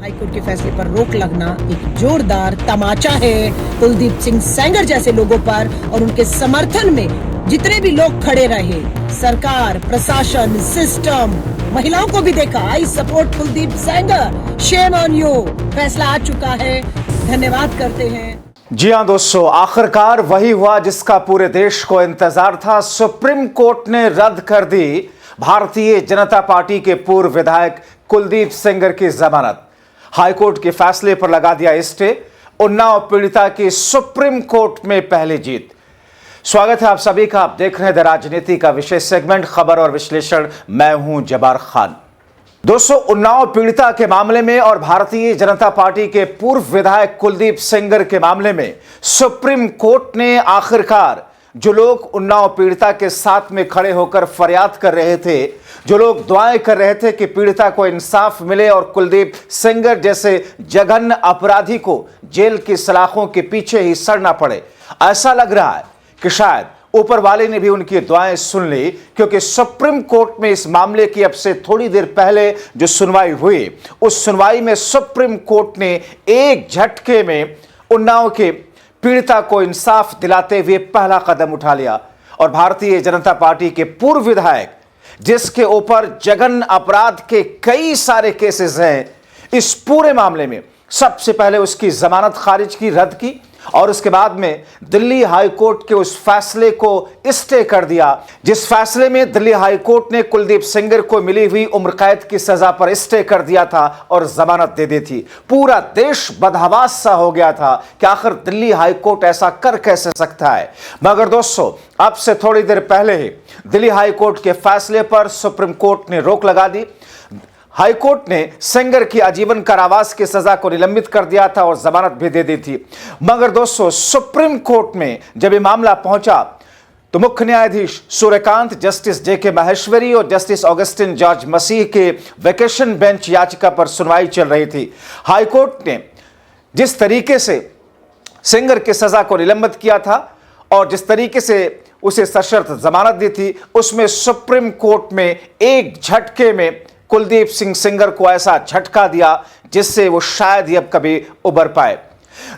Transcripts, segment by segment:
High court के फैसले पर रोक लगना एक जोरदार तमाचा है कुलदीप सिंह सेंगर जैसे लोगों पर और उनके समर्थन में जितने भी लोग खड़े रहे, सरकार, प्रशासन, सिस्टम, महिलाओं को भी देखा। I support Kuldeep Sengar, shame on you. फैसला आ चुका है, धन्यवाद करते हैं। जी हां दोस्तों, आखिरकार वही हुआ जिसका पूरे देश को इंतजार था। सुप्रीम कोर्ट ने रद्द कर दी भारतीय जनता पार्टी के पूर्व विधायक कुलदीप सेंगर की जमानत। हाईकोर्ट के फैसले पर लगा दिया स्टे। उन्नाव पीड़िता की सुप्रीम कोर्ट में पहली जीत। स्वागत है आप सभी का। आप देख रहे हैं द राजनीति का विशेष सेगमेंट खबर और विश्लेषण। मैं हूं जब्बार खान। दोस्तों, उन्नाव पीड़िता के मामले में और भारतीय जनता पार्टी के पूर्व विधायक कुलदीप सेंगर के मामले में सुप्रीम कोर्ट ने आखिरकार जो लोग उन्नाव पीड़िता के साथ में खड़े होकर फरियाद कर रहे थे, जो लोग दुआएं कर रहे थे कि पीड़िता को इंसाफ मिले और कुलदीप सेंगर जैसे जघन्य अपराधी को जेल की सलाखों के पीछे ही सड़ना पड़े, ऐसा लग रहा है कि शायद ऊपर वाले ने भी उनकी दुआएं सुन ली, क्योंकि सुप्रीम कोर्ट में इस मामले की अब से थोड़ी देर पहले जो सुनवाई हुई, उस सुनवाई में सुप्रीम कोर्ट ने एक झटके में उन्नाव के पीड़िता को इंसाफ दिलाते हुए पहला कदम उठा लिया। और भारतीय जनता पार्टी के पूर्व विधायक, जिसके ऊपर जघन्य अपराध के कई सारे केसेस हैं, इस पूरे मामले में सबसे पहले उसकी जमानत खारिज की, रद्द की, और उसके बाद में दिल्ली हाई कोर्ट के उस फैसले को स्टे कर दिया, जिस फैसले में दिल्ली हाई कोर्ट ने कुलदीप सेंगर को मिली हुई उम्र कैद की सजा पर स्टे कर दिया था और जमानत दे दी थी। पूरा देश बदहवास सा हो गया था कि आखिर दिल्ली हाई कोर्ट ऐसा कर कैसे सकता है। मगर दोस्तों, अब से थोड़ी देर पहले ही दिल्ली हाई कोर्ट के फैसले पर सुप्रीम कोर्ट ने रोक लगा दी। हाईकोर्ट ने सेंगर की आजीवन कारावास की सजा को निलंबित कर दिया था और जमानत भी दे दी थी। मगर दोस्तों, सुप्रीम कोर्ट में जब ये मामला पहुंचा तो मुख्य न्यायाधीश सूर्यकांत, जस्टिस जेके माहेश्वरी और जस्टिस ऑगस्टिन जॉर्ज मसीह के वेकेशन बेंच याचिका पर सुनवाई चल रही थी। हाईकोर्ट ने जिस तरीके से सेंगर की सजा को निलंबित किया था और जिस तरीके से उसे सशर्त जमानत दी थी, उसमें सुप्रीम कोर्ट में एक झटके में कुलदीप सिंह सेंगर को ऐसा झटका दिया जिससे वो शायद ही अब कभी उबर पाए।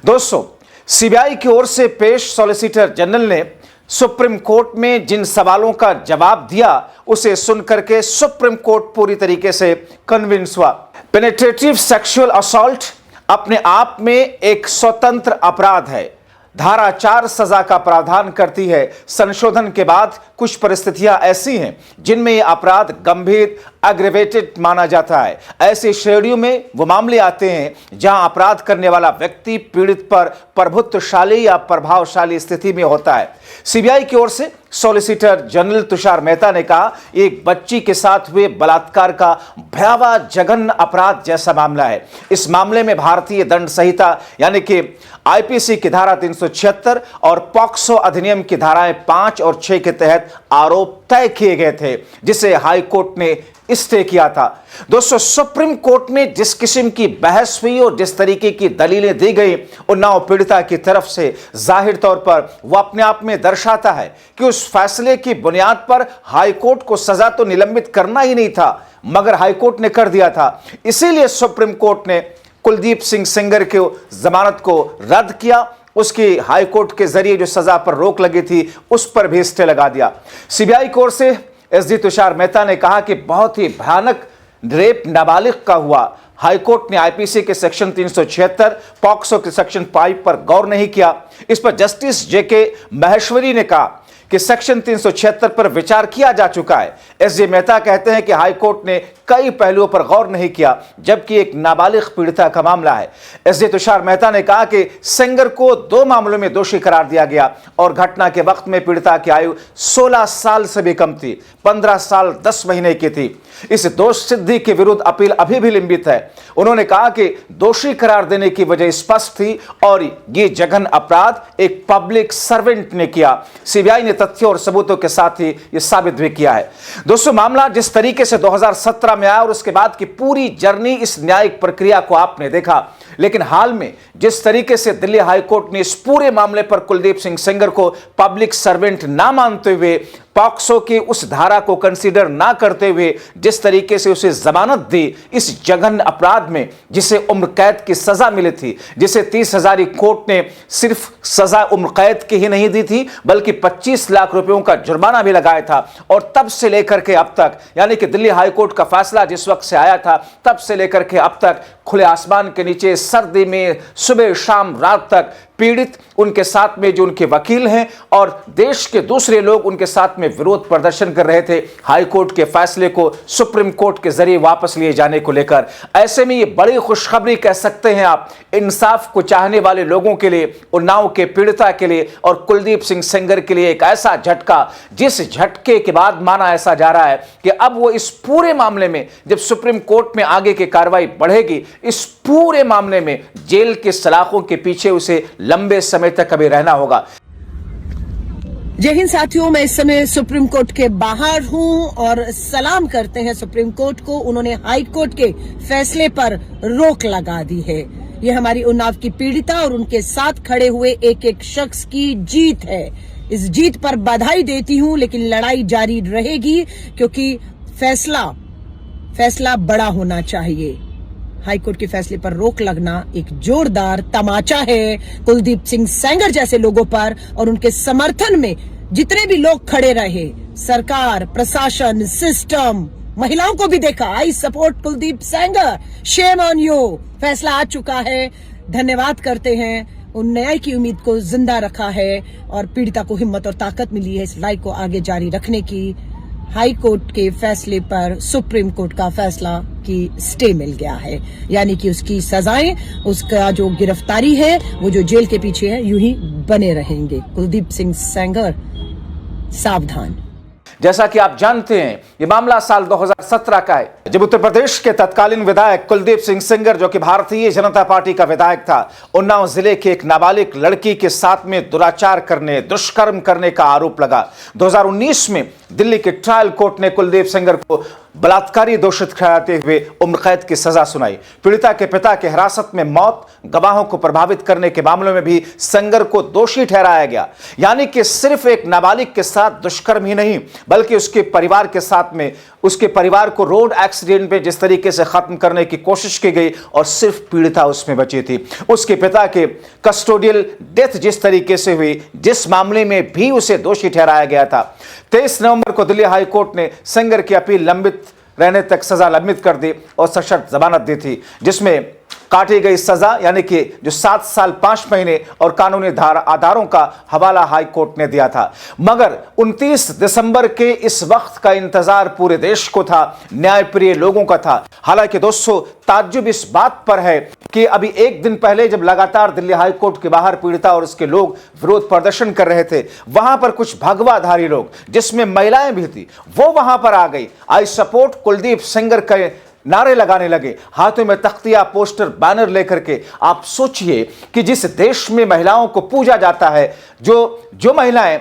दोस्तों, सीबीआई की ओर से पेश सॉलिसिटर जनरल ने सुप्रीम कोर्ट में जिन सवालों का जवाब दिया, उसे सुनकर के सुप्रीम कोर्ट पूरी तरीके से कन्विंस हुआ। पेनिट्रेटिव सेक्सुअल असॉल्ट अपने आप में एक स्वतंत्र अपराध है। धारा 4 सजा का प्रावधान करती है। संशोधन के बाद कुछ परिस्थितियां ऐसी हैं जिनमें यह अपराध गंभीर, एग्रेवेटेड माना जाता है। ऐसी श्रेणियों में वो मामले आते हैं जहां अपराध करने वाला व्यक्ति पीड़ित पर प्रभुत्वशाली या प्रभावशाली स्थिति में होता है। सीबीआई की ओर से सॉलिसिटर जनरल तुषार मेहता ने कहा, एक बच्ची के साथ हुए बलात्कार का भयावह जघन्य अपराध जैसा मामला है। इस मामले में भारतीय दंड संहिता यानी कि आईपीसी की धारा 376 और पॉक्सो अधिनियम की धाराएं 5 और 6 के तहत आरोप तय किए गए थे, जिसे हाई कोर्ट ने स्टे किया था। दोस्तों, सुप्रीम कोर्ट में जिस किस्म की बहस हुई और जिस तरीके की दलीलें दी गई उन्नाव पीड़िता की तरफ से, जाहिर तौर पर वह अपने आप में दर्शाता है कि उस फैसले की बुनियाद पर हाई कोर्ट को सजा तो निलंबित करना ही नहीं था, मगर हाई कोर्ट ने कर दिया था। इसीलिए सुप्रीम कोर्ट ने कुलदीप सिंह सेंगर की जमानत को रद्द किया। उसकी हाई कोर्ट के जरिए जो सजा पर रोक लगी थी, उस पर भी स्टे लगा दिया। सीबीआई की ओर से एसडी तुषार मेहता ने कहा कि बहुत ही भयानक रेप नाबालिग का हुआ। हाईकोर्ट ने आईपीसी के सेक्शन 376, पॉक्सो के सेक्शन 5 पर गौर नहीं किया। इस पर जस्टिस जेके माहेश्वरी ने कहा कि सेक्शन 376 पर विचार किया जा चुका है। एसडी मेहता कहते हैं कि हाईकोर्ट ने कई पहलुओं पर गौर नहीं किया, जबकि एक नाबालिग पीड़िता का मामला है। एसडी तुषार मेहता ने कहा कि सेंगर को 2 मामलों में दोषी करार दिया गया और घटना के वक्त में पीड़िता की आयु 16 साल से भी कम थी, 15 साल 10 महीने की थी। इस दोष सिद्धि के विरुद्ध अपील अभी भी लंबित है। उन्होंने कहा कि दोषी करार देने की वजह स्पष्ट थी और ये जघन्य अपराध एक पब्लिक सर्वेंट ने किया। सीबीआई ने तथ्यों और सबूतों के साथ ही यह साबित भी किया है। दोस्तों, मामला जिस तरीके से 2017 में आया और उसके बाद की पूरी जर्नी, इस न्यायिक प्रक्रिया को आपने देखा, लेकिन हाल में जिस तरीके से दिल्ली हाईकोर्ट ने इस पूरे मामले पर कुलदीप सिंह सेंगर को पब्लिक सर्वेंट ना मानते हुए पॉक्सो की उस धारा को कंसीडर ना करते हुए जिस तरीके से उसे जमानत दी इस जघन्य अपराध में, जिसे उम्र कैद की सजा मिली थी, जिसे 30,000 कोर्ट ने सिर्फ सजा उम्र कैद की ही नहीं दी थी बल्कि 25 लाख रुपयों का जुर्माना भी लगाया था। और तब से लेकर के अब तक, यानी कि दिल्ली हाईकोर्ट का फैसला जिस वक्त से आया था तब से लेकर के अब तक खुले आसमान के नीचे सर्दी में सुबह शाम रात तक पीड़ित, उनके साथ में जो उनके वकील हैं और देश के दूसरे लोग उनके साथ में विरोध प्रदर्शन कर रहे थे हाईकोर्ट के फैसले को सुप्रीम कोर्ट के जरिए वापस लिए जाने को लेकर। ऐसे में ये बड़ी खुशखबरी कह सकते हैं आप इंसाफ को चाहने वाले लोगों के लिए, उन्नाव के पीड़िता के लिए और कुलदीप सिंह सेंगर के लिए एक ऐसा झटका, जिस झटके के बाद माना ऐसा जा रहा है कि अब वो इस पूरे मामले में जब सुप्रीम कोर्ट में आगे की कार्रवाई बढ़ेगी, इस पूरे मामले में जेल के सलाखों के पीछे उसे लंबे समय तक अभी रहना होगा। जय हिंद साथियों, मैं इस समय सुप्रीम कोर्ट के बाहर हूं और सलाम करते हैं सुप्रीम कोर्ट को। उन्होंने हाई कोर्ट के फैसले पर रोक लगा दी है। ये हमारी उन्नाव की पीड़िता और उनके साथ खड़े हुए एक एक शख्स की जीत है। इस जीत पर बधाई देती हूं, लेकिन लड़ाई जारी रहेगी क्योंकि फैसला बड़ा होना चाहिए। हाईकोर्ट के फैसले पर रोक लगना एक जोरदार तमाचा है कुलदीप सिंह सेंगर जैसे लोगों पर और उनके समर्थन में जितने भी लोग खड़े रहे, सरकार, प्रशासन, सिस्टम, महिलाओं को भी देखा। I support Kuldeep Sengar, shame on you. फैसला आ चुका है, धन्यवाद करते हैं। उन न्याय की उम्मीद को जिंदा रखा है और पीड़िता को हिम्मत और ताकत मिली है इस लड़ाई को आगे जारी रखने की। हाई कोर्ट के फैसले पर सुप्रीम कोर्ट का फैसला की स्टे मिल गया है, यानी कि उसकी सजाएं, उसका जो गिरफ्तारी है, वो जो जेल के पीछे है, यूं ही बने रहेंगे। कुलदीप सिंह सेंगर सावधान। जैसा कि आप जानते हैं ये मामला साल 2017 का है, जब उत्तर प्रदेश के तत्कालीन विधायक कुलदीप सिंह सेंगर, जो कि भारतीय जनता पार्टी का विधायक था, उन्नाव जिले के एक नाबालिग लड़की के साथ में दुराचार करने, दुष्कर्म करने का आरोप लगा। 2019 में दिल्ली के ट्रायल कोर्ट ने कुलदीप सेंगर को बलात्कारी दोषित ठहराते हुए उम्र कैद की सजा सुनाई। पीड़िता के पिता के हिरासत में मौत, गवाहों को प्रभावित करने के मामलों में भी सेंगर को दोषी ठहराया गया। यानी कि सिर्फ एक नाबालिग के साथ दुष्कर्म ही नहीं बल्कि उसके परिवार के साथ में, उसके परिवार को रोड एक्सीडेंट में जिस तरीके से खत्म करने की कोशिश की गई और सिर्फ पीड़िता उसमें बची थी। उसके पिता के कस्टोडियल डेथ जिस तरीके से हुई, जिस मामले में भी उसे दोषी ठहराया गया था। 23 नवंबर को दिल्ली हाई कोर्ट ने सेंगर की अपील लंबित रहने तक सजा लंबित कर दी और सशर्त जमानत दी थी, जिसमें काटी गई सजा यानी कि जो 7 साल 5 महीने और कानूनी आधारों का हवाला हाई कोर्ट ने दिया था। मगर 29 दिसंबर के इस वक्त का इंतजार पूरे देश को था, न्यायप्रिय लोगों का था। हालांकि दोस्तों, ताज्जुब इस बात पर है कि अभी एक दिन पहले जब लगातार दिल्ली हाई कोर्ट के बाहर पीड़िता और उसके लोग विरोध प्रदर्शन कर रहे थे, वहां पर कुछ भगवाधारी लोग, जिसमें महिलाएं भी थी, वो वहां पर आ गई। आई सपोर्ट कुलदीप सेंगर के नारे लगाने लगे, हाथों में तख्तियां, पोस्टर, बैनर लेकर के। आप सोचिए कि जिस देश में महिलाओं को पूजा जाता है, जो महिलाएं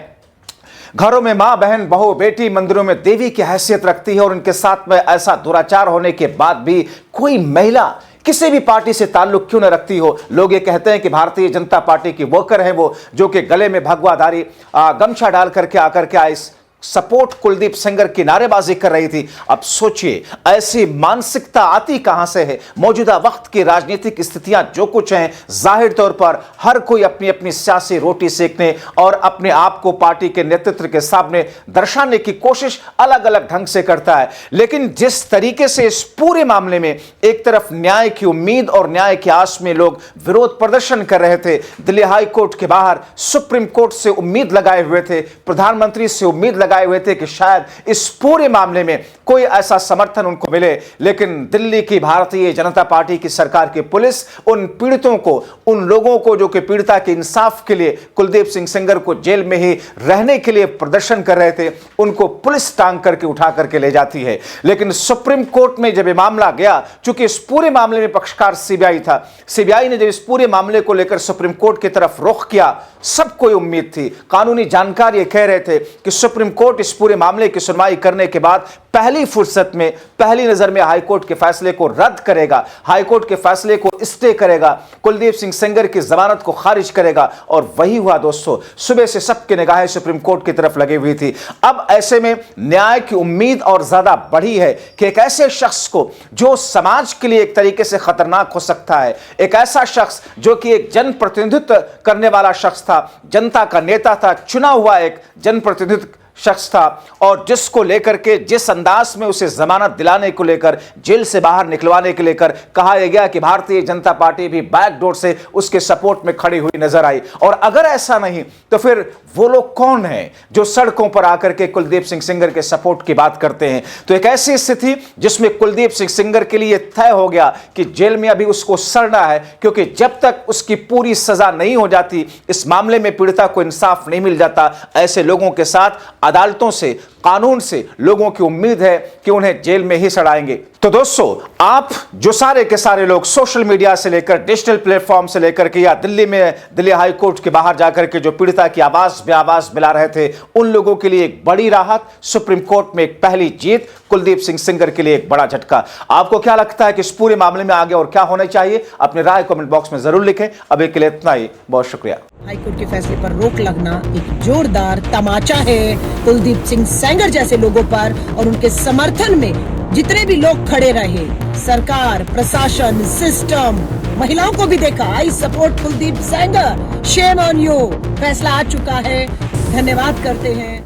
घरों में मां, बहन, बहू, बेटी, मंदिरों में देवी की हैसियत रखती है और उनके साथ में ऐसा दुराचार होने के बाद भी कोई महिला किसी भी पार्टी से ताल्लुक क्यों न रखती हो, लोग ये कहते हैं कि भारतीय जनता पार्टी की वर्कर है वो, जो कि गले में भगवाधारी गमछा डाल करके आकर के आए सपोर्ट कुलदीप सेंगर की नारेबाजी कर रही थी। अब सोचिए ऐसी मानसिकता आती कहां से है। मौजूदा वक्त की राजनीतिक स्थितियां जो कुछ हैं, जाहिर तौर पर हर कोई अपनी अपनी सियासी रोटी सेकने और अपने आप को पार्टी के नेतृत्व के सामने दर्शाने की कोशिश अलग अलग ढंग से करता है। लेकिन जिस तरीके से इस पूरे मामले में एक तरफ न्याय की उम्मीद और न्याय की आस में लोग विरोध प्रदर्शन कर रहे थे, दिल्ली हाई कोर्ट के बाहर सुप्रीम कोर्ट से उम्मीद लगाए हुए थे, प्रधानमंत्री से उम्मीद लगाए हुए थे कि शायद इस पूरे मामले में कोई ऐसा समर्थन उनको मिले, लेकिन दिल्ली की भारतीय जनता पार्टी की सरकार की पुलिस उन पीड़ितों को, उन लोगों को जो कि पीड़िता के इंसाफ के लिए कुलदीप सिंह सेंगर को जेल में ही रहने के लिए प्रदर्शन कर रहे थे, उनको पुलिस टांग करके उठा करके ले जाती है। लेकिन सुप्रीम कोर्ट में जब यह मामला गया, चूंकि इस पूरे मामले में पक्षकार सीबीआई था, सीबीआई ने जब इस पूरे मामले को लेकर सुप्रीम कोर्ट की तरफ रुख किया, सबको उम्मीद थी, कानूनी जानकार ये कह रहे थे कि सुप्रीम कोर्ट इस पूरे मामले की सुनवाई करने के बाद पहली फुर्सत में, पहली नजर में हाईकोर्ट के फैसले को रद्द करेगा, हाईकोर्ट के फैसले को स्टे करेगा, कुलदीप सिंह सेंगर की जमानत को खारिज करेगा। और वही हुआ दोस्तों, सुबह से सबकी निगाहें सुप्रीम कोर्ट की तरफ लगी हुई थी। अब ऐसे में न्याय की उम्मीद और ज्यादा बढ़ी है कि एक ऐसे शख्स को जो समाज के लिए एक तरीके से खतरनाक हो सकता है, एक ऐसा शख्स जो कि एक जनप्रतिनिधित्व करने वाला शख्स था, जनता का नेता था, चुना हुआ एक जनप्रतिनिधित्व शख्स था, और जिसको लेकर के जिस अंदाज में उसे जमानत दिलाने को लेकर, जेल से बाहर निकलवाने के लेकर कहा यह गया कि भारतीय जनता पार्टी भी बैकडोर से उसके सपोर्ट में खड़ी हुई नजर आई। और अगर ऐसा नहीं तो फिर वो लोग कौन हैं जो सड़कों पर आकर के कुलदीप सिंह सेंगर के सपोर्ट की बात करते हैं? तो एक ऐसी स्थिति जिसमें कुलदीप सिंह सेंगर के लिए तय हो गया कि जेल में अभी उसको सड़ना है, क्योंकि जब तक उसकी पूरी सजा नहीं हो जाती, इस मामले में पीड़िता को इंसाफ नहीं मिल जाता। ऐसे लोगों के साथ अदालतों से, कानून से लोगों की उम्मीद है कि उन्हें जेल में ही सड़ाएंगे। तो दोस्तों, आप जो सारे के सारे लोग सोशल मीडिया से लेकर, डिजिटल प्लेटफॉर्म से लेकर के, या दिल्ली में दिल्ली हाई कोर्ट के बाहर जाकर के जो पीड़िता की आवाज मिला रहे थे, उन लोगों के लिए एक बड़ी राहत, सुप्रीम कोर्ट में एक पहली जीत, कुलदीप सिंह सेंगर के लिए एक बड़ा झटका। आपको क्या लगता है कि इस पूरे मामले में आगे और क्या होना चाहिए? अपनी राय कमेंट बॉक्स में जरूर लिखें। अभी के लिए इतना ही, बहुत शुक्रिया। हाईकोर्ट के फैसले पर रोक लगना एक जोरदार तमाचा है कुलदीप सिंह सेंगर जैसे लोगों पर और उनके समर्थन में जितने भी लोग खड़े रहे। सरकार, प्रशासन, सिस्टम, महिलाओं को भी देखा। I support Kuldeep Sengar, shame on you. फैसला आ चुका है, धन्यवाद करते हैं।